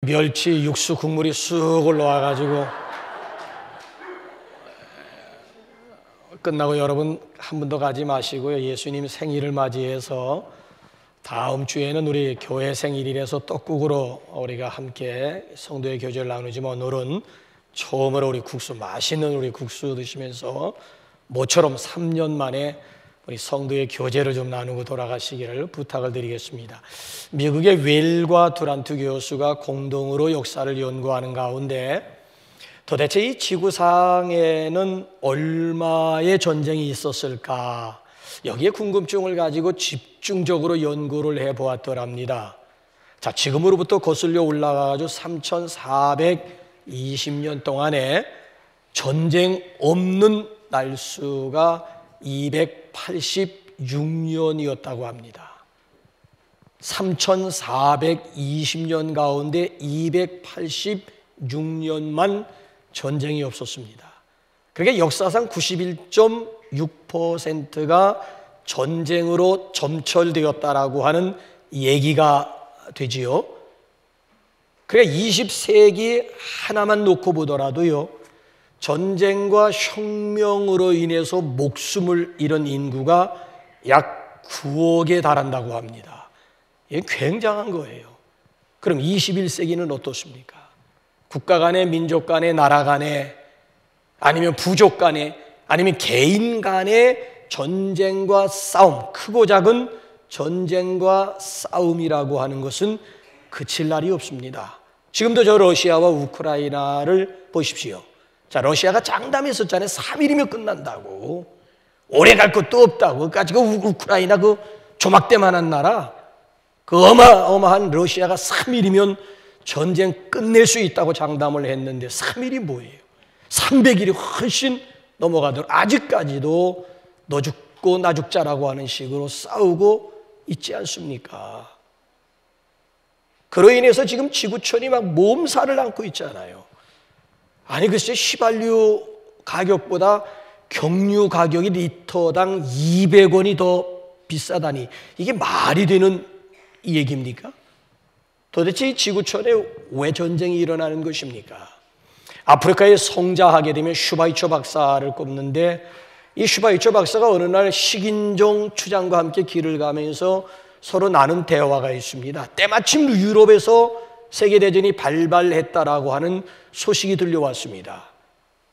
멸치 육수 국물이 쑥 올라와가지고 끝나고 여러분 한 번도 가지 마시고요. 예수님 생일을 맞이해서 다음 주에는 우리 교회 생일이라서 떡국으로 우리가 함께 성도의 교제를 나누지만 오늘은 처음으로 우리 국수, 맛있는 우리 국수 드시면서 모처럼 3년 만에 우리 성도의 교제를 좀 나누고 돌아가시기를 부탁을 드리겠습니다. 미국의 웰과 두란트 교수가 공동으로 역사를 연구하는 가운데 도대체 이 지구상에는 얼마의 전쟁이 있었을까? 여기에 궁금증을 가지고 집중적으로 연구를 해보았더랍니다. 자, 지금으로부터 거슬려 올라가가지고 3420년 동안에 전쟁 없는 날수가 286년이었다고 합니다. 3420년 가운데 286년만 전쟁이 없었습니다. 그러니까 역사상 91.6%가 전쟁으로 점철되었다라고 하는 얘기가 되지요. 그러니까 20세기 하나만 놓고 보더라도요, 전쟁과 혁명으로 인해서 목숨을 잃은 인구가 약 9억에 달한다고 합니다. 이게 굉장한 거예요. 그럼 21세기는 어떻습니까? 국가 간에, 민족 간에, 나라 간에, 아니면 부족 간에, 아니면 개인 간의 전쟁과 싸움, 크고 작은 전쟁과 싸움이라고 하는 것은 그칠 날이 없습니다. 지금도 저 러시아와 우크라이나를 보십시오. 자, 러시아가 장담했었잖아요. 3일이면 끝난다고. 오래 갈 것도 없다고. 그러니까 우크라이나 그 조막대만한 나라, 그 어마어마한 러시아가 3일이면 전쟁 끝낼 수 있다고 장담을 했는데 3일이 뭐예요? 300일이 훨씬 넘어가도록 아직까지도 너 죽고 나 죽자라고 하는 식으로 싸우고 있지 않습니까? 그로 인해서 지금 지구촌이 막 몸살을 앓고 있잖아요. 아니 글쎄, 휘발유 가격보다 경유 가격이 리터당 200원이 더 비싸다니 이게 말이 되는 얘기입니까? 도대체 이 지구촌에 왜 전쟁이 일어나는 것입니까? 아프리카에 성자하게 되면 슈바이처 박사를 꼽는데 이 슈바이처 박사가 어느 날 식인종 추장과 함께 길을 가면서 서로 나눈 대화가 있습니다. 때마침 유럽에서 세계대전이 발발했다라고 하는 소식이 들려왔습니다.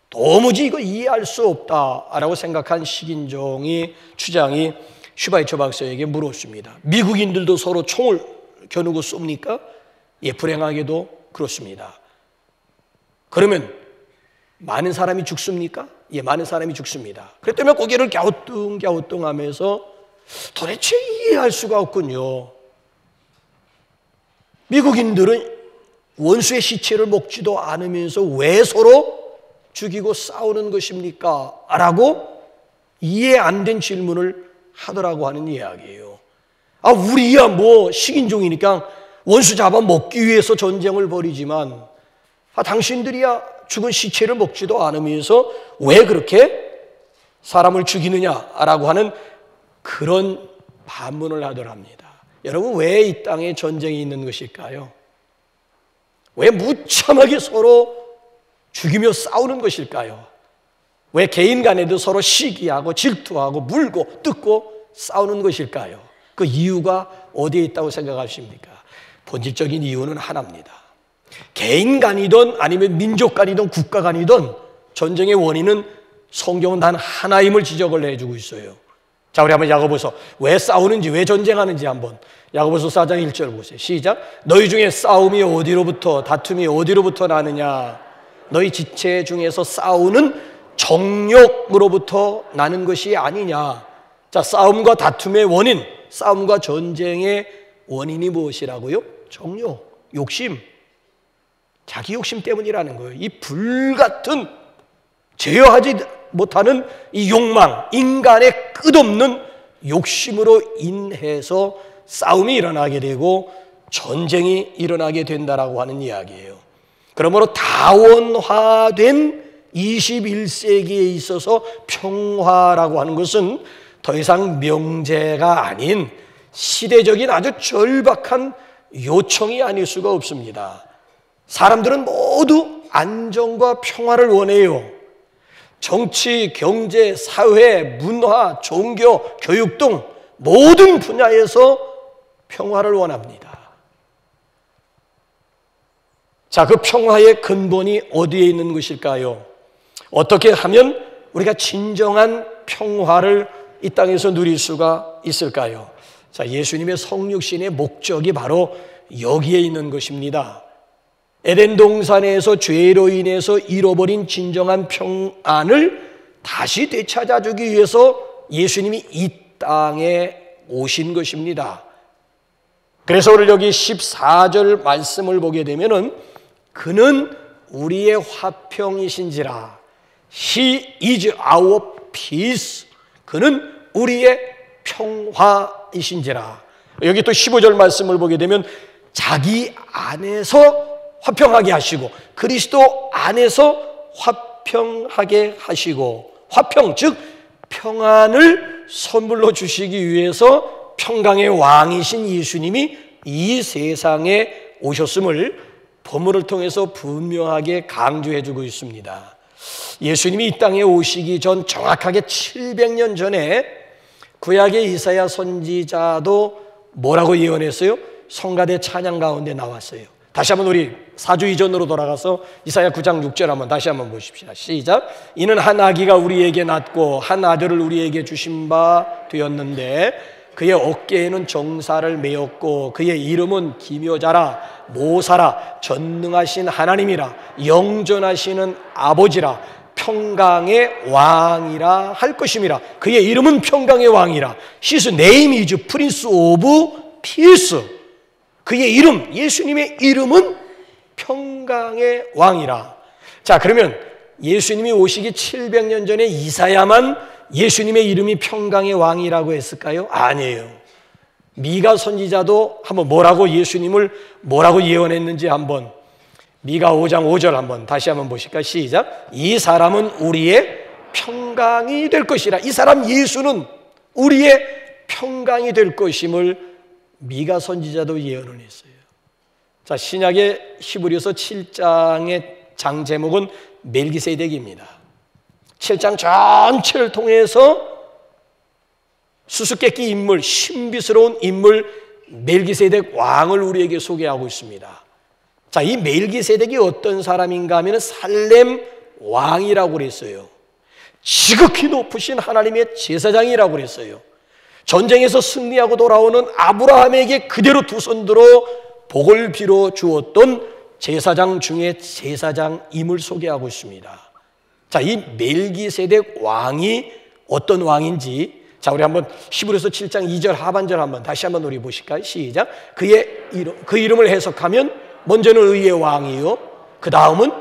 도무지 이거 이해할 수 없다라고 생각한 식인종이 추장이 슈바이처 박사에게 물었습니다. 미국인들도 서로 총을 겨누고 쏩니까? 예, 불행하게도 그렇습니다. 그러면 많은 사람이 죽습니까? 예, 많은 사람이 죽습니다. 그랬더니 고개를 갸우뚱갸우뚱하면서 도대체 이해할 수가 없군요. 미국인들은 원수의 시체를 먹지도 않으면서 왜 서로 죽이고 싸우는 것입니까? 라고 이해 안 된 질문을 하더라고 하는 이야기예요. 아, 우리야 뭐 식인종이니까 원수 잡아 먹기 위해서 전쟁을 벌이지만 당신들이야 죽은 시체를 먹지도 않으면서 왜 그렇게 사람을 죽이느냐라고 하는 그런 반문을 하더랍니다. 여러분, 왜 이 땅에 전쟁이 있는 것일까요? 왜 무참하게 서로 죽이며 싸우는 것일까요? 왜 개인 간에도 서로 시기하고 질투하고 물고 뜯고 싸우는 것일까요? 그 이유가 어디에 있다고 생각하십니까? 본질적인 이유는 하나입니다. 개인 간이든 아니면 민족 간이든 국가 간이든 전쟁의 원인은 성경은 단 하나임을 지적을 해주고 있어요. 자, 우리 한번 야고보서 왜 싸우는지, 왜 전쟁하는지 한번 야고보서 4장 1절 보세요. 시작. 너희 중에 싸움이 어디로부터, 다툼이 어디로부터 나느냐? 너희 지체 중에서 싸우는 정욕으로부터 나는 것이 아니냐? 자, 싸움과 다툼의 원인, 싸움과 전쟁의 원인이 무엇이라고요? 정욕, 욕심, 자기 욕심 때문이라는 거예요. 이 불같은 제어하지 못하는 이 욕망, 인간의 끝없는 욕심으로 인해서 싸움이 일어나게 되고 전쟁이 일어나게 된다라고 하는 이야기예요. 그러므로 다원화된 21세기에 있어서 평화라고 하는 것은 더 이상 명제가 아닌 시대적인 아주 절박한 요청이 아닐 수가 없습니다. 사람들은 모두 안정과 평화를 원해요. 정치, 경제, 사회, 문화, 종교, 교육 등 모든 분야에서 평화를 원합니다. 자, 그 평화의 근본이 어디에 있는 것일까요? 어떻게 하면 우리가 진정한 평화를 이 땅에서 누릴 수가 있을까요? 자, 예수님의 성육신의 목적이 바로 여기에 있는 것입니다. 에덴 동산에서 죄로 인해서 잃어버린 진정한 평안을 다시 되찾아주기 위해서 예수님이 이 땅에 오신 것입니다. 그래서 오늘 여기 14절 말씀을 보게 되면은 그는 우리의 화평이신지라. He is our peace. 그는 우리의 평화이신지라. 여기 또 15절 말씀을 보게 되면 자기 안에서 화평하게 하시고 그리스도 안에서 화평하게 하시고, 화평 즉 평안을 선물로 주시기 위해서 평강의 왕이신 예수님이 이 세상에 오셨음을 본문을 통해서 분명하게 강조해 주고 있습니다. 예수님이 이 땅에 오시기 전 정확하게 700년 전에 구약의 이사야 선지자도 뭐라고 예언했어요? 성가대 찬양 가운데 나왔어요. 다시 한번 우리 사주 이전으로 돌아가서 이사야 9장 6절 한번 다시 한번 보십시다. 시작. 이는 한 아기가 우리에게 낳고 한 아들을 우리에게 주신 바 되었는데 그의 어깨에는 정사를 메었고 그의 이름은 기묘자라 모사라 전능하신 하나님이라 영전하시는 아버지라 평강의 왕이라 할 것임이라. 그의 이름은 평강의 왕이라. His name is Prince of Peace. 그의 이름, 예수님의 이름은 평강의 왕이라. 자, 그러면 예수님이 오시기 700년 전에 이사야만 예수님의 이름이 평강의 왕이라고 했을까요? 아니에요. 미가 선지자도 한번 뭐라고 예수님을 뭐라고 예언했는지 한번 미가 5장 5절 한번 다시 한번 보실까요? 시작. 이 사람은 우리의 평강이 될 것이라. 이 사람 예수는 우리의 평강이 될 것임을 미가 선지자도 예언을 했어요. 자, 신약의 히브리서 7장의 장 제목은 멜기세덱입니다. 7장 전체를 통해서 수수께끼 인물, 신비스러운 인물 멜기세덱 왕을 우리에게 소개하고 있습니다. 자, 이 멜기세덱이 어떤 사람인가 하면 살렘 왕이라고 그랬어요. 지극히 높으신 하나님의 제사장이라고 그랬어요. 전쟁에서 승리하고 돌아오는 아브라함에게 그대로 두 손 들어 복을 빌어 주었던 제사장 중에 제사장임을 소개하고 있습니다. 자, 이 멜기세덱 왕이 어떤 왕인지, 자, 우리 한번 히브리서 7장 2절 하반절 한번 다시 한번 우리 보실까요? 시작. 그 이름을 해석하면 먼저는 의의 왕이요, 그 다음은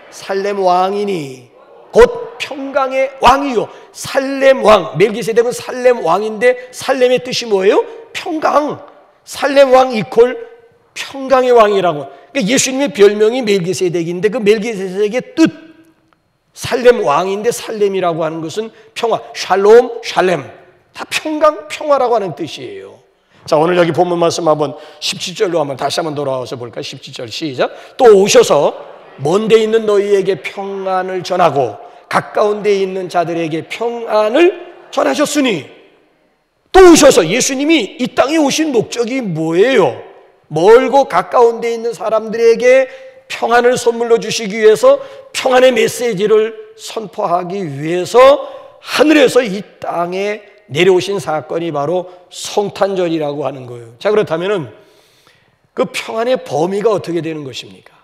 살렘 왕이니 곧 평강의 왕이요. 살렘 왕, 멜기세덱은 살렘 왕인데 살렘의 뜻이 뭐예요? 평강. 살렘 왕 이퀄 평강의 왕이라고. 그러니까 예수님의 별명이 멜기세덱인데 그 멜기세덱의 뜻, 살렘 왕인데 살렘이라고 하는 것은 평화, 샬롬, 샬렘, 다 평강, 평화라고 하는 뜻이에요. 자, 오늘 여기 본문 말씀 한번 17절로 한번 다시 한번 돌아와서 볼까요? 17절 시작. 또 오셔서 먼 데 있는 너희에게 평안을 전하고 가까운 데 있는 자들에게 평안을 전하셨으니. 또 오셔서 예수님이 이 땅에 오신 목적이 뭐예요? 멀고 가까운 데 있는 사람들에게 평안을 선물로 주시기 위해서, 평안의 메시지를 선포하기 위해서 하늘에서 이 땅에 내려오신 사건이 바로 성탄절이라고 하는 거예요. 자, 그렇다면 그 평안의 범위가 어떻게 되는 것입니까?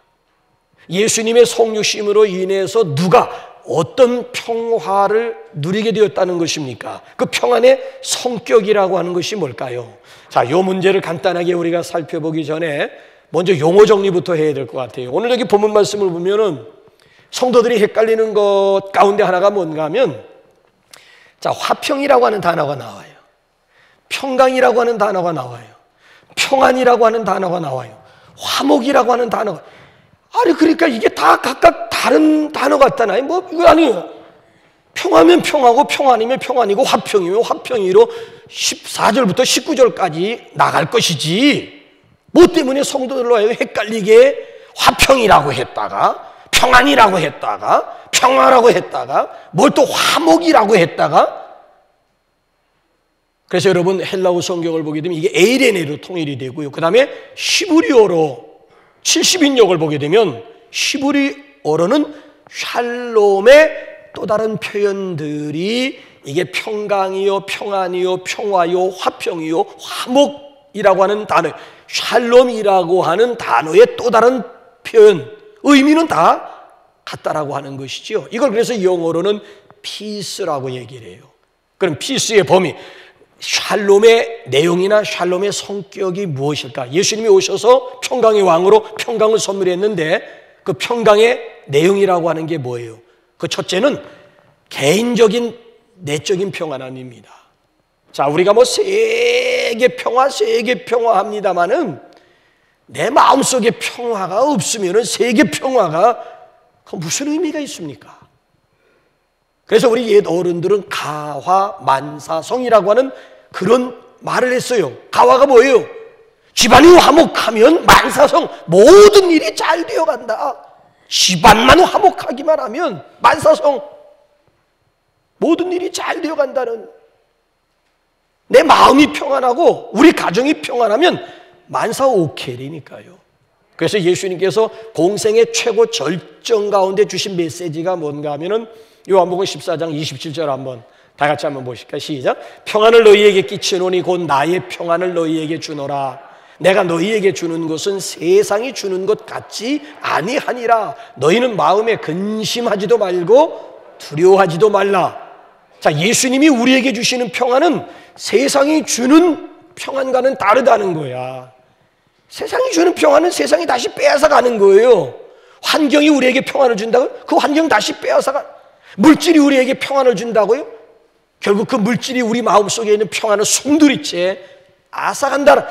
예수님의 성육신으로 인해서 누가 어떤 평화를 누리게 되었다는 것입니까? 그 평안의 성격이라고 하는 것이 뭘까요? 자, 이 문제를 간단하게 우리가 살펴보기 전에 먼저 용어 정리부터 해야 될 것 같아요. 오늘 여기 본문 말씀을 보면은 성도들이 헷갈리는 것 가운데 하나가 뭔가 하면, 자, 화평이라고 하는 단어가 나와요. 평강이라고 하는 단어가 나와요. 평안이라고 하는 단어가 나와요. 화목이라고 하는 단어가. 아니, 그러니까 이게 다 각각 다른 단어 같잖아요. 뭐, 이거 아니에요. 평하면 평하고 평안이면 평안이고 화평이면 화평이로 14절부터 19절까지 나갈 것이지, 뭐 때문에 성도들로 하여금 헷갈리게 화평이라고 했다가 평안이라고 했다가 평화라고 했다가 뭘 또 화목이라고 했다가. 그래서 여러분 헬라어 성경을 보게 되면 이게 에이레네로 통일이 되고요. 그 다음에 히브리어로 70인역을 보게 되면 히브리어로는 샬롬의 또 다른 표현들이 이게 평강이요, 평안이요, 평화요, 화평이요, 화목이라고 하는 단어, 샬롬이라고 하는 단어의 또 다른 표현, 의미는 다 같다라고 하는 것이죠. 이걸 그래서 영어로는 peace라고 얘기를 해요. 그럼 peace의 범위, 샬롬의 내용이나 샬롬의 성격이 무엇일까? 예수님이 오셔서 평강의 왕으로 평강을 선물했는데 그 평강의 내용이라고 하는 게 뭐예요? 그 첫째는 개인적인 내적인 평안함입니다. 자, 우리가 뭐 세계 평화 합니다마는 내 마음속에 평화가 없으면 세계 평화가 무슨 의미가 있습니까? 그래서 우리 옛 어른들은 가화만사성이라고 하는 그런 말을 했어요. 가화가 뭐예요? 집안이 화목하면 만사성, 모든 일이 잘 되어간다. 집안만 화목하기만 하면 만사성, 모든 일이 잘 되어간다는, 내 마음이 평안하고 우리 가정이 평안하면 만사오케리니까요. 그래서 예수님께서 공생의 최고 절정 가운데 주신 메시지가 뭔가 하면은 요한복음 14장 27절 한번 다 같이 한번 보실까요? 시작. 평안을 너희에게 끼치노니 곧 나의 평안을 너희에게 주노라. 내가 너희에게 주는 것은 세상이 주는 것 같지 아니하니라. 너희는 마음에 근심하지도 말고 두려워하지도 말라. 자, 예수님이 우리에게 주시는 평안은 세상이 주는 평안과는 다르다는 거야. 세상이 주는 평안은 세상이 다시 빼앗아가는 거예요. 환경이 우리에게 평안을 준다고요? 그 환경 다시 빼앗아가. 물질이 우리에게 평안을 준다고요? 결국 그 물질이 우리 마음속에 있는 평안을 송두리째 앗아간다.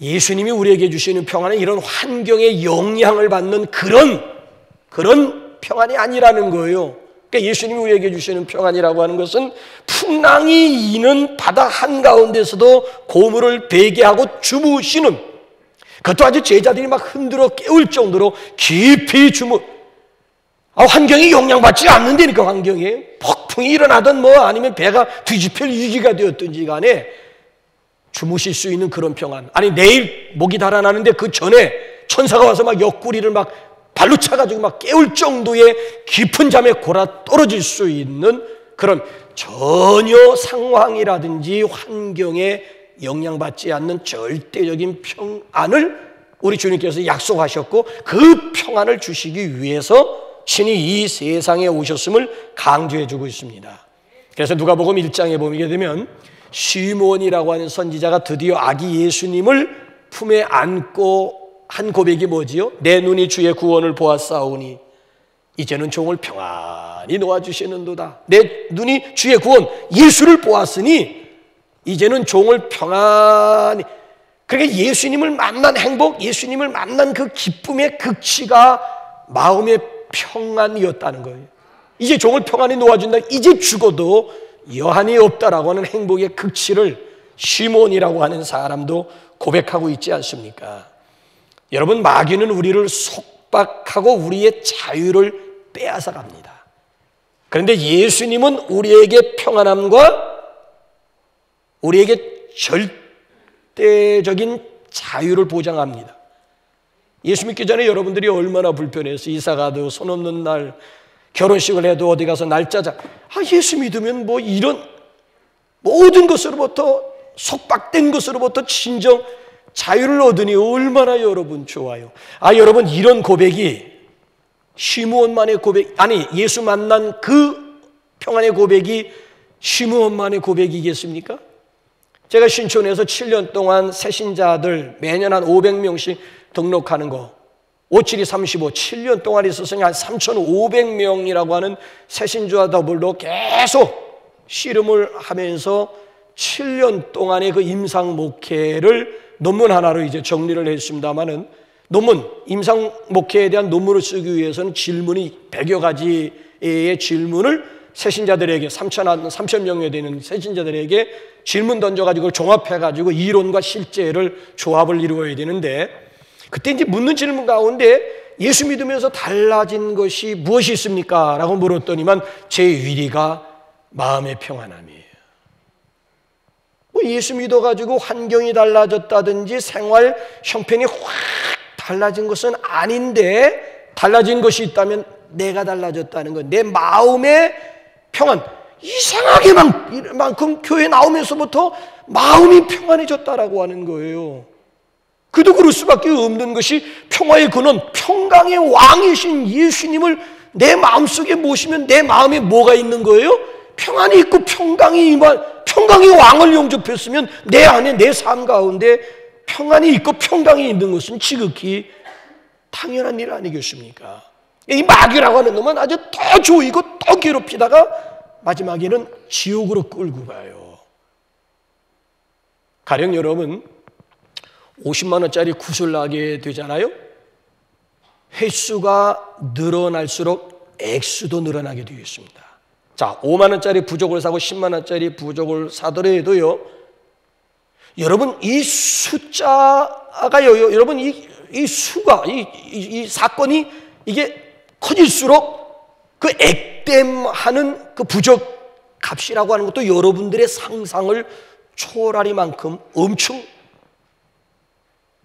예수님이 우리에게 주시는 평안은 이런 환경의 영향을 받는 그런 평안이 아니라는 거예요. 그러니까 예수님이 우리에게 주시는 평안이라고 하는 것은 풍랑이 이는 바다 한가운데서도 고물을 베개하고 주무시는, 그것도 아주 제자들이 막 흔들어 깨울 정도로 깊이 환경이 영향받지 않는다니까. 환경에 폭풍이 일어나든 뭐 아니면 배가 뒤집힐 위기가 되었든지 간에 주무실 수 있는 그런 평안. 아니 내일 목이 달아나는데 그 전에 천사가 와서 막 옆구리를 막 발로 차가지고 막 깨울 정도의 깊은 잠에 골아 떨어질 수 있는 그런 전혀 상황이라든지 환경에 영향받지 않는 절대적인 평안을 우리 주님께서 약속하셨고, 그 평안을 주시기 위해서 친히 이 세상에 오셨음을 강조해 주고 있습니다. 그래서 누가복음 1장에 보게 되면 시몬이라고 하는 선지자가 드디어 아기 예수님을 품에 안고 한 고백이 뭐지요? 내 눈이 주의 구원을 보았사오니 이제는 종을 평안히 놓아주시는도다. 내 눈이 주의 구원 예수를 보았으니 이제는 종을 평안히. 그러니까 예수님을 만난 행복, 예수님을 만난 그 기쁨의 극치가 마음의 평안이었다는 거예요. 이제 종을 평안히 놓아준다. 이제 죽어도 여한이 없다라고 하는 행복의 극치를 시몬이라고 하는 사람도 고백하고 있지 않습니까? 여러분, 마귀는 우리를 속박하고 우리의 자유를 빼앗아 갑니다. 그런데 예수님은 우리에게 평안함과 우리에게 절대적인 자유를 보장합니다. 예수 믿기 전에 여러분들이 얼마나 불편해서 이사 가도 손 없는 날, 결혼식을 해도 어디 가서 날짜 예수 믿으면 뭐 이런 모든 것으로부터, 속박된 것으로부터 진정 자유를 얻으니 얼마나 여러분 좋아요. 여러분, 이런 고백이 시므온만의 고백, 아니 예수 만난 그 평안의 고백이 시므온만의 고백이겠습니까? 제가 신촌에서 7년 동안 새신자들 매년 한 500명씩 등록하는 거, 57이 35, 7년 동안 있었으니 한 3,500명이라고 하는 새신자와 더불어 계속 씨름을 하면서 7년 동안의 그 임상 목회를 논문 하나로 이제 정리를 했습니다만은, 논문, 임상 목회에 대한 논문을 쓰기 위해서는 질문이 100여 가지의 질문을 새신자들에게 3,000명에 되는 새신자들에게 질문 던져가지고 종합해가지고 이론과 실제를 조합을 이루어야 되는데, 그때 이제 묻는 질문 가운데 예수 믿으면서 달라진 것이 무엇이 있습니까? 라고 물었더니만 제 1위가 마음의 평안함이에요. 뭐 예수 믿어가지고 환경이 달라졌다든지 생활 형편이 확 달라진 것은 아닌데, 달라진 것이 있다면 내가 달라졌다는 것, 내 마음의 평안. 이상하게만큼 교회 나오면서부터 마음이 평안해졌다라고 하는 거예요. 그도 그럴 수밖에 없는 것이 평화의 근원, 평강의 왕이신 예수님을 내 마음속에 모시면 내 마음에 뭐가 있는 거예요? 평안이 있고 평강의 왕을 영접했으면 내 안에, 내 삶 가운데 평안이 있고 평강이 있는 것은 지극히 당연한 일 아니겠습니까? 이 마귀라고 하는 놈은 아주 더 조이고 더 괴롭히다가 마지막에는 지옥으로 끌고 가요. 가령 여러분 50만 원짜리 굿을 나게 되잖아요. 횟수가 늘어날수록 액수도 늘어나게 되어 있습니다. 자, 5만 원짜리 부족을 사고 10만 원짜리 부족을 사더라도요, 여러분 이 숫자가요, 여러분 이 수가, 이 사건이 이게 커질수록 그 액땜하는 그 부적 값이라고 하는 것도 여러분들의 상상을 초월하리만큼 엄청,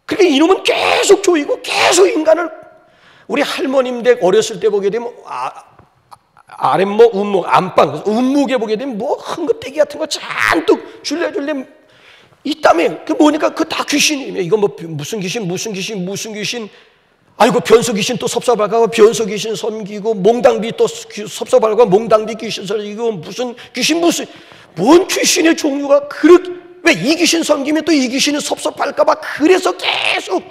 그러니까 이놈은 계속 조이고 계속 인간을, 우리 할머님 댁 어렸을 때 보게 되면 아랫목, 운목, 안방, 운목에 보게 되면 뭐 흥긋대기 같은 거 잔뜩 줄레줄레 있다며. 그 뭐니까 그 다 귀신이에요. 이거 뭐 무슨 귀신. 아이고 변소 귀신 또 섭섭할까 변소 귀신 섬기고, 몽당비 또 섭섭할까 몽당비 귀신 섬기고, 무슨 귀신 뭔 귀신의 종류가 그렇게, 왜 이 귀신 섬기면 또 이 귀신이 섭섭할까 봐. 그래서 계속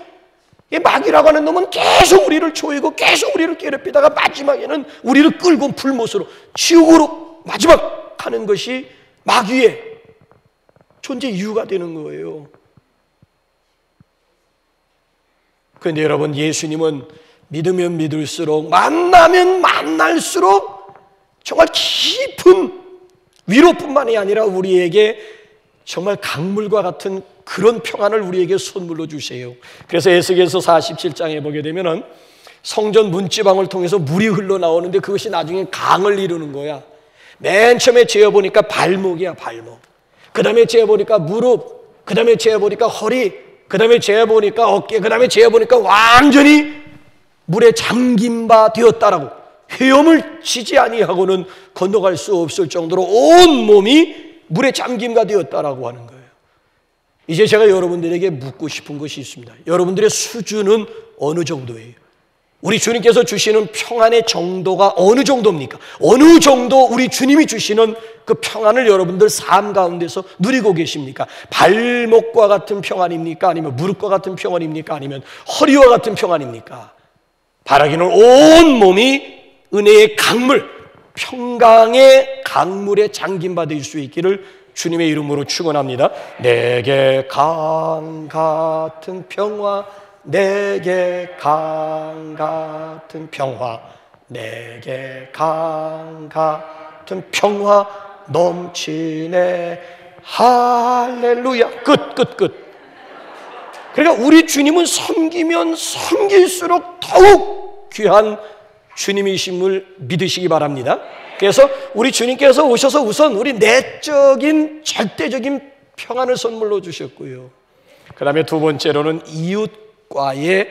이 마귀라고 하는 놈은 계속 우리를 조이고 계속 우리를 괴롭히다가 마지막에는 우리를 끌고 불못으로 지옥으로 마지막 가는 것이 마귀의 존재 이유가 되는 거예요. 그런데 여러분, 예수님은 믿으면 믿을수록, 만나면 만날수록 정말 깊은 위로뿐만이 아니라 우리에게 정말 강물과 같은 그런 평안을 우리에게 선물로 주세요. 그래서 에스겔서 47장에 보게 되면은 성전 문지방을 통해서 물이 흘러나오는데 그것이 나중에 강을 이루는 거야. 맨 처음에 재어보니까 발목이야, 발목. 그 다음에 재어보니까 무릎, 그 다음에 재어보니까 허리, 그 다음에 재어보니까 어깨, 그 다음에 재어보니까 완전히 물에 잠긴 바 되었다라고. 헤엄을 치지 아니하고는 건너갈 수 없을 정도로 온 몸이 물에 잠김가 되었다라고 하는 거예요. 이제 제가 여러분들에게 묻고 싶은 것이 있습니다. 여러분들의 수준은 어느 정도예요? 우리 주님께서 주시는 평안의 정도가 어느 정도입니까? 어느 정도 우리 주님이 주시는 그 평안을 여러분들 삶 가운데서 누리고 계십니까? 발목과 같은 평안입니까? 아니면 무릎과 같은 평안입니까? 아니면 허리와 같은 평안입니까? 바라기는 온 몸이 은혜의 강물, 평강의 강물에 잠김받을 수 있기를 주님의 이름으로 축원합니다. 내게 강 같은 평화, 내게 강 같은 평화, 내게 강 같은 평화 넘치네. 할렐루야. 끝. 그러니까 우리 주님은 섬기면 섬길수록 더욱 귀한 주님이심을 믿으시기 바랍니다. 그래서 우리 주님께서 오셔서 우선 우리 내적인 절대적인 평안을 선물로 주셨고요. 그 다음에 두 번째로는 이웃과의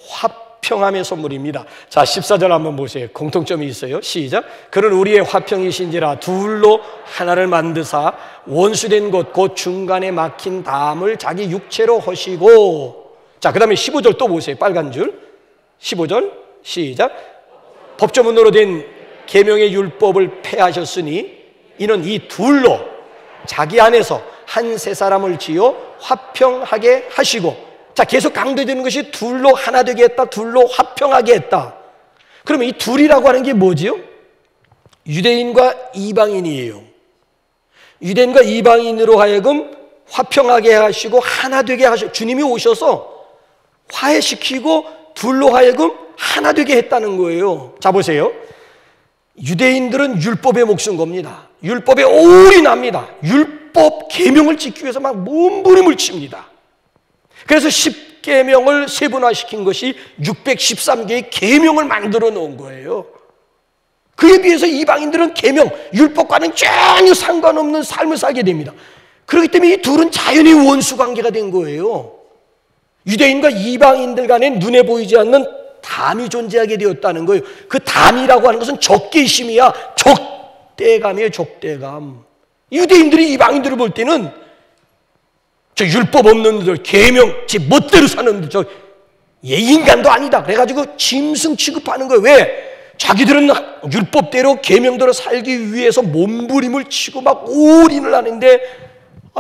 화평함의 선물입니다. 자, 14절 한번 보세요. 공통점이 있어요. 시작. 그는 우리의 화평이신지라 둘로 하나를 만드사 원수된 곳 곧 중간에 막힌 담을 자기 육체로 허시고. 자, 그 다음에 15절 또 보세요. 빨간 줄 15절 시작. 법조문으로 된 계명의 율법을 폐하셨으니 이는 이 둘로 자기 안에서 한 세 사람을 지어 화평하게 하시고. 자, 계속 강조되는 것이 둘로 하나 되게 했다, 둘로 화평하게 했다. 그러면 이 둘이라고 하는 게 뭐지요? 유대인과 이방인이에요. 유대인과 이방인으로 하여금 화평하게 하시고 하나 되게 하시고, 주님이 오셔서 화해시키고 둘로 하여금 하나 되게 했다는 거예요. 자, 보세요. 유대인들은 율법에 목숨 겁니다. 율법에 올인합니다. 율법 계명을 지키기 위해서 막 몸부림을 칩니다. 그래서 10계명을 세분화시킨 것이 613개의 계명을 만들어 놓은 거예요. 그에 비해서 이방인들은 계명, 율법과는 전혀 상관없는 삶을 살게 됩니다. 그렇기 때문에 이 둘은 자연히 원수 관계가 된 거예요. 유대인과 이방인들 간에 눈에 보이지 않는 담이 존재하게 되었다는 거예요. 그 담이라고 하는 것은 적개심이야. 적대감이에요. 적대감. 유대인들이 이방인들을 볼 때는 저 율법 없는 들, 계명, 지 멋대로 사는 저 인간도 아니다. 그래가지고 짐승 취급하는 거예요. 왜? 자기들은 율법대로 계명대로 살기 위해서 몸부림을 치고 막 올인을 하는데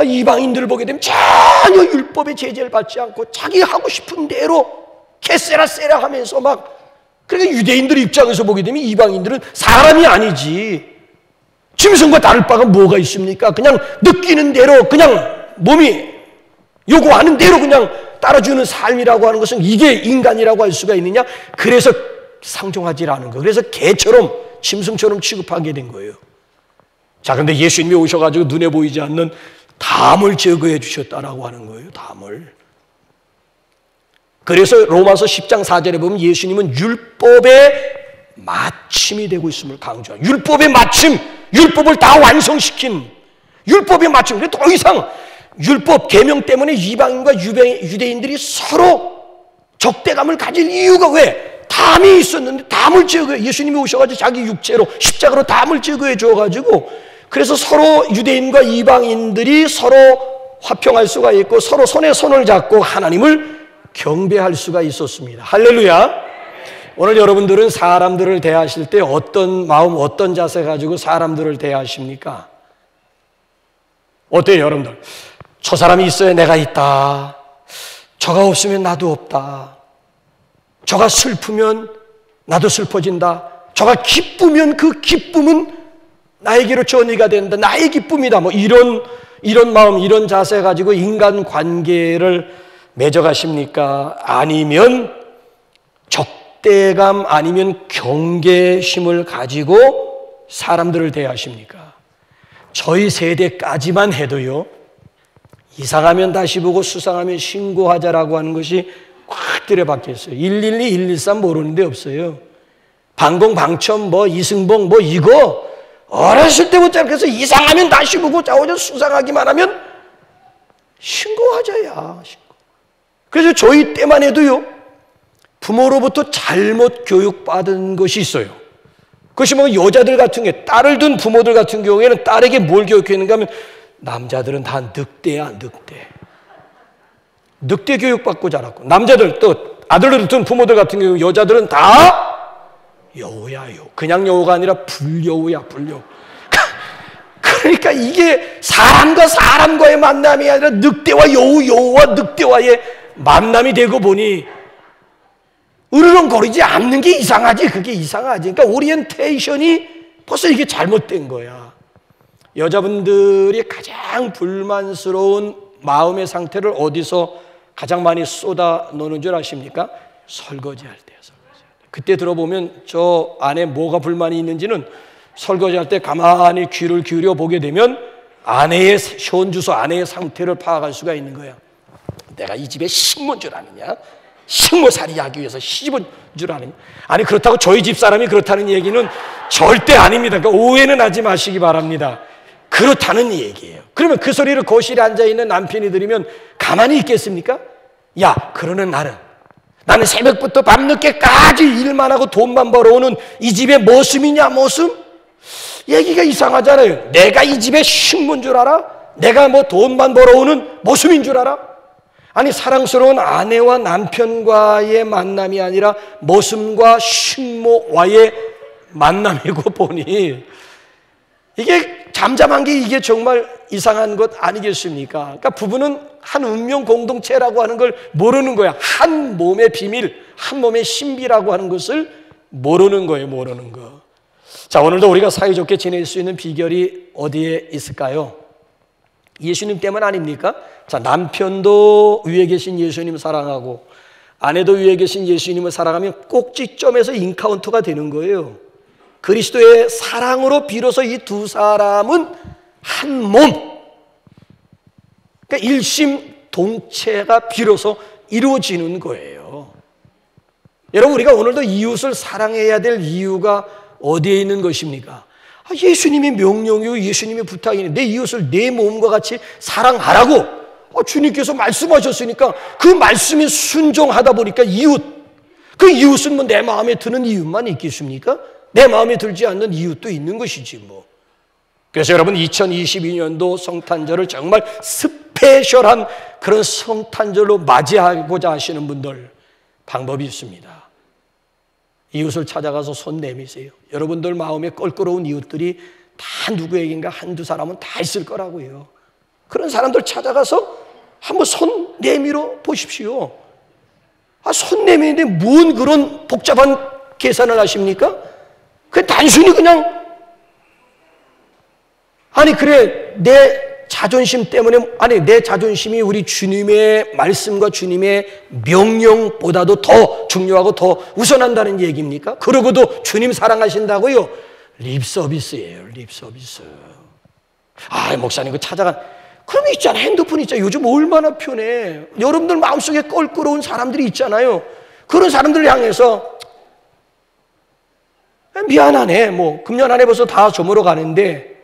이방인들을 보게 되면 전혀 율법의 제재를 받지 않고 자기 하고 싶은 대로 개세라 세라 하면서 막, 그러니까 유대인들 입장에서 보게 되면 이방인들은 사람이 아니지 짐승과 다를 바가 뭐가 있습니까? 그냥 느끼는 대로 그냥 몸이 요구하는 대로 그냥 따라주는 삶이라고 하는 것은 이게 인간이라고 할 수가 있느냐? 그래서 상종하지 않은 거. 그래서 개처럼 짐승처럼 취급하게 된 거예요. 자, 그런데 예수님이 오셔가지고 눈에 보이지 않는 담을 제거해 주셨다라고 하는 거예요. 담을. 그래서 로마서 10장 4절에 보면 예수님은 율법의 마침이 되고 있음을 강조해요. 율법의 마침, 율법을 다 완성시킨 율법의 마침. 그래서 더 이상 율법 계명 때문에 이방인과 유대인들이 서로 적대감을 가질 이유가 왜? 담이 있었는데 담을 제거해. 예수님이 오셔가지고 자기 육체로 십자가로 담을 제거해 줘가지고 그래서 서로 유대인과 이방인들이 서로 화평할 수가 있고 서로 손에 손을 잡고 하나님을 경배할 수가 있었습니다. 할렐루야. 오늘 여러분들은 사람들을 대하실 때 어떤 마음, 어떤 자세 가지고 사람들을 대하십니까? 어때요, 여러분들? 저 사람이 있어야 내가 있다. 저가 없으면 나도 없다. 저가 슬프면 나도 슬퍼진다. 저가 기쁘면 그 기쁨은 나에게로 전이가 된다. 나의 기쁨이다. 뭐 이런 마음, 이런 자세 가지고 인간 관계를 맺어가십니까? 아니면 적대감 아니면 경계심을 가지고 사람들을 대하십니까? 저희 세대까지만 해도요, 이상하면 다시 보고 수상하면 신고하자라고 하는 것이 확 들여박혔어요. 112, 113 모르는 데 없어요. 방공, 방첨, 뭐 이승봉, 뭐 이거 어렸을 때부터 그래서 이상하면 다시 보고 자오자 수상하기만 하면 신고하자야. 그래서 저희 때만 해도요, 부모로부터 잘못 교육받은 것이 있어요. 그것이 뭐 여자들 같은 경우에 딸을 둔 부모들 같은 경우에는 딸에게 뭘 교육했는가 하면 남자들은 다 늑대야, 늑대. 늑대 교육받고 자랐고 남자들 또 아들을 둔 부모들 같은 경우 여자들은 다 여우야, 여우. 그냥 여우가 아니라 불여우야, 불여우. 그러니까 이게 사람과 사람과의 만남이 아니라 늑대와 여우, 여우와 늑대와의 만남이 되고 보니 으르렁거리지 않는 게 이상하지. 그게 이상하지. 그러니까 오리엔테이션이 벌써 이게 잘못된 거야. 여자분들이 가장 불만스러운 마음의 상태를 어디서 가장 많이 쏟아 놓는 줄 아십니까? 설거지할 때요. 그때 들어보면 저 안에 뭐가 불만이 있는지는 설거지할 때 가만히 귀를 기울여 보게 되면 아내의 시원주소, 아내의 상태를 파악할 수가 있는 거야. 내가 이 집에 식모인 줄 아느냐? 식모살이 하기 위해서 시집온 줄 아느냐? 아니, 그렇다고 저희 집 사람이 그렇다는 얘기는 절대 아닙니다. 그러니까 오해는 하지 마시기 바랍니다. 그렇다는 얘기예요. 그러면 그 소리를 거실에 앉아있는 남편이 들으면 가만히 있겠습니까? 야, 그러는 나는 새벽부터 밤늦게까지 일만 하고 돈만 벌어오는 이 집의 머슴이냐, 머슴? 얘기가 이상하잖아요. 내가 이 집의 식모인 줄 알아? 내가 뭐 돈만 벌어오는 머슴인 줄 알아? 아니, 사랑스러운 아내와 남편과의 만남이 아니라 머슴과 식모와의 만남이고 보니 이게 잠잠한 게 이게 정말 이상한 것 아니겠습니까? 그러니까 부부는 한 운명 공동체라고 하는 걸 모르는 거야. 한 몸의 비밀, 한 몸의 신비라고 하는 것을 모르는 거예요. 모르는 거. 자, 오늘도 우리가 사이좋게 지낼 수 있는 비결이 어디에 있을까요? 예수님 때문 아닙니까? 자, 남편도 위에 계신 예수님 사랑하고 아내도 위에 계신 예수님을 사랑하면 꼭지점에서 인카운터가 되는 거예요. 그리스도의 사랑으로 비로소 이 두 사람은 한 몸, 그러니까 일심동체가 비로소 이루어지는 거예요. 여러분, 우리가 오늘도 이웃을 사랑해야 될 이유가 어디에 있는 것입니까? 예수님의 명령이요, 예수님의 부탁이니 내 이웃을 내 몸과 같이 사랑하라고 주님께서 말씀하셨으니까 그 말씀에 순종하다 보니까 그 이웃은 뭐 내 마음에 드는 이웃만 있겠습니까? 내 마음에 들지 않는 이웃도 있는 것이지 뭐. 그래서 여러분, 2022년도 성탄절을 정말 스페셜한 그런 성탄절로 맞이하고자 하시는 분들, 방법이 있습니다. 이웃을 찾아가서 손 내미세요. 여러분들 마음에 껄끄러운 이웃들이 다 누구에겐가 한두 사람은 다 있을 거라고요. 그런 사람들 찾아가서 한번 손 내밀어 보십시오. 손 내미는데 뭔 그런 복잡한 계산을 하십니까? 그 단순히 그냥 그래, 내 자존심 때문에, 내 자존심이 우리 주님의 말씀과 주님의 명령보다도 더 중요하고 더 우선한다는 얘기입니까? 그러고도 주님 사랑하신다고요? 립서비스예요, 립서비스. 목사님 그 찾아간, 그럼 있잖아, 핸드폰 있잖아. 요즘 얼마나 편해. 여러분들 마음속에 껄끄러운 사람들이 있잖아요. 그런 사람들을 향해서 미안하네, 뭐 금년 한 해 벌써 다 저물어 가는데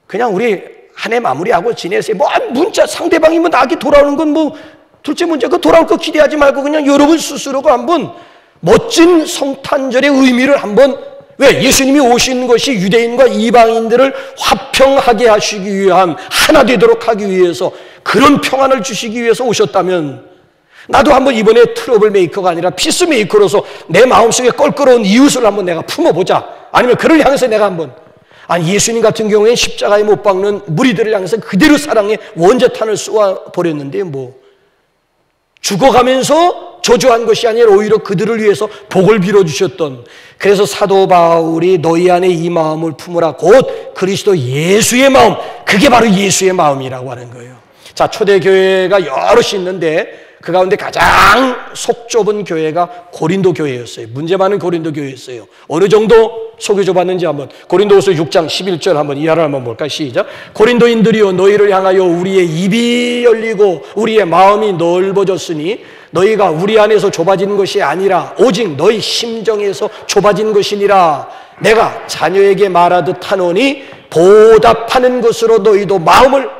그냥 우리 한 해 마무리하고 지내세요. 뭐 문자 상대방이 뭐 나한테 돌아오는 건 뭐 둘째 문제, 그 돌아올 거 기대하지 말고 그냥 여러분 스스로가 한번 멋진 성탄절의 의미를 한번, 왜? 예수님이 오신 것이 유대인과 이방인들을 화평하게 하시기 위한, 하나 되도록 하기 위해서, 그런 평안을 주시기 위해서 오셨다면 나도 한번 이번에 트러블 메이커가 아니라 피스 메이커로서 내 마음속에 껄끄러운 이웃을 한번 내가 품어보자. 아니면 그를 향해서 내가 한번, 예수님 같은 경우에는 십자가에 못 박는 무리들을 향해서 그대로 사랑의 원자탄을 쏘아버렸는데 뭐 죽어가면서 저주한 것이 아니라 오히려 그들을 위해서 복을 빌어주셨던, 그래서 사도 바울이 너희 안에 이 마음을 품으라, 곧 그리스도 예수의 마음, 그게 바로 예수의 마음이라고 하는 거예요. 자, 초대교회가 여럿이 있는데 그 가운데 가장 속 좁은 교회가 고린도 교회였어요. 문제 많은 고린도 교회였어요. 어느 정도 속이 좁았는지 한번 고린도후서 6장 11절 한번 이하를 한번 볼까요? 시작. 고린도인들이여, 너희를 향하여 우리의 입이 열리고 우리의 마음이 넓어졌으니 너희가 우리 안에서 좁아지는 것이 아니라 오직 너희 심정에서 좁아진 것이니라. 내가 자녀에게 말하듯 하노니 보답하는 것으로 너희도 마음을,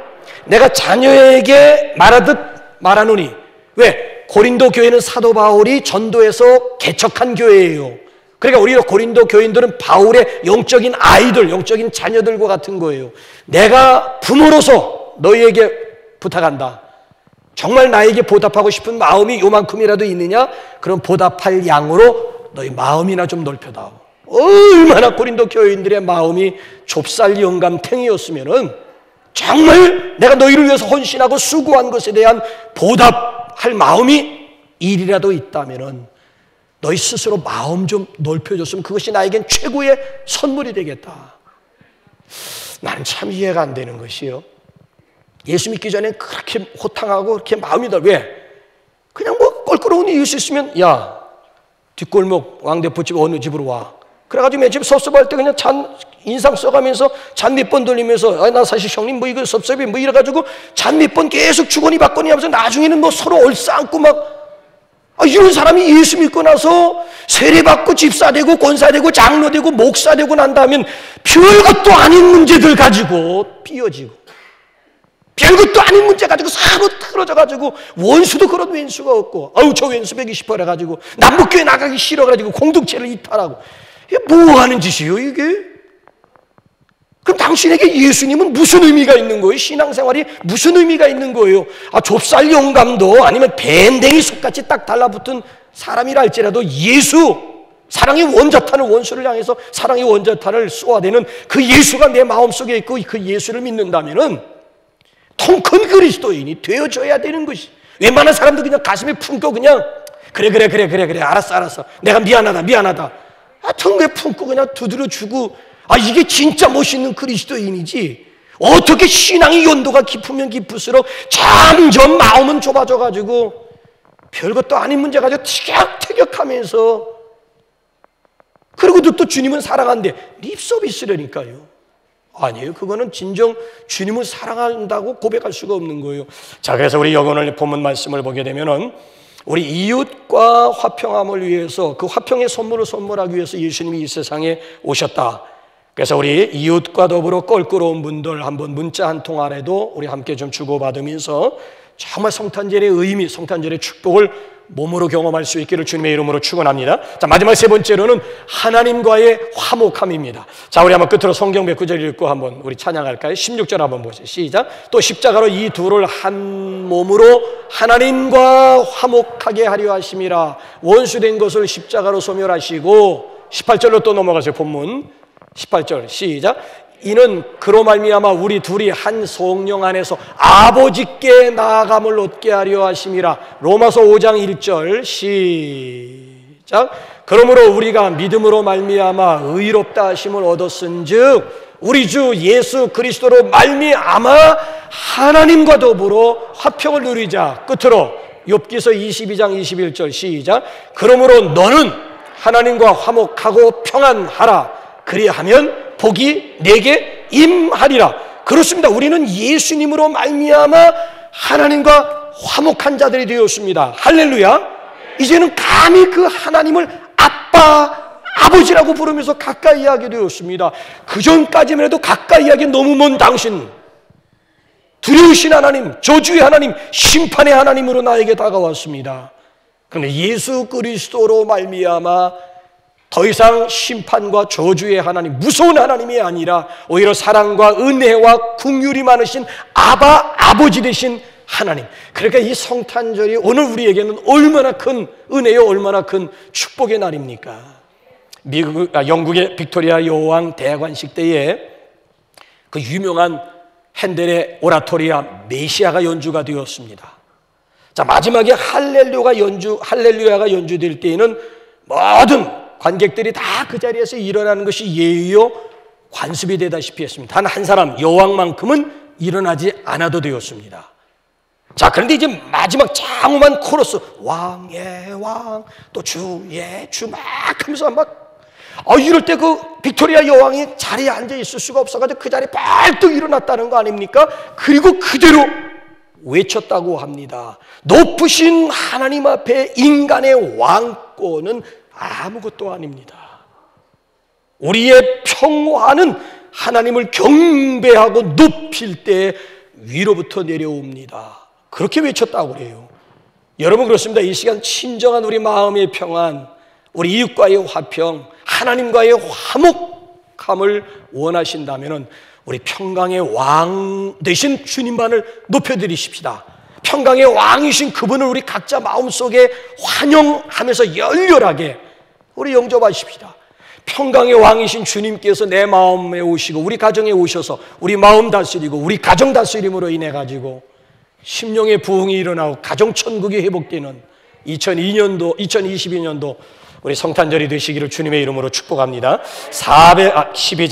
내가 자녀에게 말하듯 말하노니, 왜? 고린도 교회는 사도 바울이 전도해서 개척한 교회예요. 그러니까 우리 고린도 교인들은 바울의 영적인 아이들, 영적인 자녀들과 같은 거예요. 내가 부모로서 너희에게 부탁한다. 정말 나에게 보답하고 싶은 마음이 요만큼이라도 있느냐? 그럼 보답할 양으로 너희 마음이나 좀 넓혀다오. 얼마나 고린도 교인들의 마음이 좁쌀 영감탱이였으면은 정말 내가 너희를 위해서 헌신하고 수고한 것에 대한 보답할 마음이 일이라도 있다면은 너희 스스로 마음 좀 넓혀줬으면 그것이 나에겐 최고의 선물이 되겠다. 나는 참 이해가 안 되는 것이요. 예수 믿기 전에 그렇게 호탕하고 그렇게 마음이 왜? 그냥 뭐 껄끄러운 이웃이 있으면, 야, 뒷골목 왕대포집 어느 집으로 와. 그래가지고 맨 집 섭섭할 때 그냥 인상 써가면서 잔 몇 번 돌리면서, 나 사실 형님 뭐 이거 섭섭해 뭐 이래가지고 잔 몇 번 계속 주거니 받거니 하면서 나중에는 뭐 서로 얼싸안고 막, 이런 사람이 예수 믿고 나서 세례받고 집사되고 권사되고 장로되고 목사되고 난 다음엔 별것도 아닌 문제들 가지고 삐어지고, 별것도 아닌 문제 가지고 서로 틀어져가지고 원수도 그런 왼수가 없고, 저 왼수 배기 싶어 해가지고 남북교회 나가기 싫어가지고 공동체를 이탈하고, 이게 뭐 하는 짓이에요 이게? 그럼 당신에게 예수님은 무슨 의미가 있는 거예요? 신앙생활이 무슨 의미가 있는 거예요? 좁쌀 영감도 아니면 밴댕이 속같이 딱 달라붙은 사람이라 할지라도 예수, 사랑의 원자탄을, 원수를 향해서 사랑의 원자탄을 쏘아대는 그 예수가 내 마음속에 있고 그 예수를 믿는다면은 통 큰 그리스도인이 되어줘야 되는 것이. 웬만한 사람들 그냥 가슴에 품고 그냥 그래 알았어 내가 미안하다 텅에 품고 그냥 두드려주고, 이게 진짜 멋있는 그리스도인이지. 어떻게 신앙의 연도가 깊으면 깊을수록 점점 마음은 좁아져가지고 별것도 아닌 문제 가지고 티격태격하면서, 그리고도 또 주님은 사랑한데 립서비스라니까요. 아니에요. 그거는 진정 주님을 사랑한다고 고백할 수가 없는 거예요. 자, 그래서 우리 오늘 본문 말씀을 보게 되면은 우리 이웃과 화평함을 위해서 그 화평의 선물을 선물하기 위해서 예수님이 이 세상에 오셨다. 그래서 우리 이웃과 더불어 껄끄러운 분들 한번 문자 한 통 아래도 우리 함께 좀 주고받으면서 정말 성탄절의 의미, 성탄절의 축복을 몸으로 경험할 수 있기를 주님의 이름으로 축원합니다. 자, 마지막 세 번째로는 하나님과의 화목함입니다. 자, 우리 한번 끝으로 성경 몇 구절 읽고 한번 우리 찬양할까요? 16절 한번 보세요. 시작. 또 십자가로 이 둘을 한 몸으로 하나님과 화목하게 하려 하심이라. 원수된 것을 십자가로 소멸하시고 18절로 또 넘어가세요. 본문 18절 시작. 이는 그로 말미암아 우리 둘이 한 성령 안에서 아버지께 나아감을 얻게 하려 하심이라. 로마서 5장 1절 시작. 그러므로 우리가 믿음으로 말미암아 의롭다 하심을 얻었은즉 우리 주 예수 그리스도로 말미암아 하나님과 더불어 화평을 누리자. 끝으로 욥기서 22장 21절 시작. 그러므로 너는 하나님과 화목하고 평안하라. 그리하면 복이 내게 임하리라. 그렇습니다. 우리는 예수님으로 말미암아 하나님과 화목한 자들이 되었습니다. 할렐루야. 이제는 감히 그 하나님을 아빠, 아버지라고 부르면서 가까이 하게 되었습니다. 그전까지만 해도 가까이 하기 너무 먼 당신, 두려우신 하나님, 저주의 하나님, 심판의 하나님으로 나에게 다가왔습니다. 그런데 예수 그리스도로 말미암아 더 이상 심판과 저주의 하나님, 무서운 하나님이 아니라 오히려 사랑과 은혜와 긍휼이 많으신 아버지 되신 하나님. 그러니까 이 성탄절이 오늘 우리에게는 얼마나 큰 은혜요, 얼마나 큰 축복의 날입니까? 영국의 빅토리아 여왕 대관식 때에 그 유명한 핸델의 오라토리아 메시아가 연주가 되었습니다. 자, 마지막에 할렐루야가 연주될 때에는 모든 관객들이 다 그 자리에서 일어나는 것이 예의요 관습이 되다시피 했습니다. 단 한 사람 여왕만큼은 일어나지 않아도 되었습니다. 자, 그런데 이제 마지막 장엄한 코러스 왕의 왕 또 주의 주 막 하면서 막 이럴 때 그 빅토리아 여왕이 자리에 앉아 있을 수가 없어가지고 그 자리에 벌떡 일어났다는 거 아닙니까? 그리고 그대로 외쳤다고 합니다. 높으신 하나님 앞에 인간의 왕권은 아무것도 아닙니다. 우리의 평화는 하나님을 경배하고 높일 때 위로부터 내려옵니다. 그렇게 외쳤다고 그래요. 여러분, 그렇습니다. 이 시간 친정한 우리 마음의 평안, 우리 이웃과의 화평, 하나님과의 화목함을 원하신다면 우리 평강의 왕 되신 주님만을 높여드리십시다. 평강의 왕이신 그분을 우리 각자 마음속에 환영하면서 열렬하게 우리 영접하십시다. 평강의 왕이신 주님께서 내 마음에 오시고 우리 가정에 오셔서 우리 마음 다스리고 우리 가정 다스림으로 인해 가지고 심령의 부흥이 일어나고 가정 천국이 회복되는 2022년도 우리 성탄절이 되시기를 주님의 이름으로 축복합니다. 12장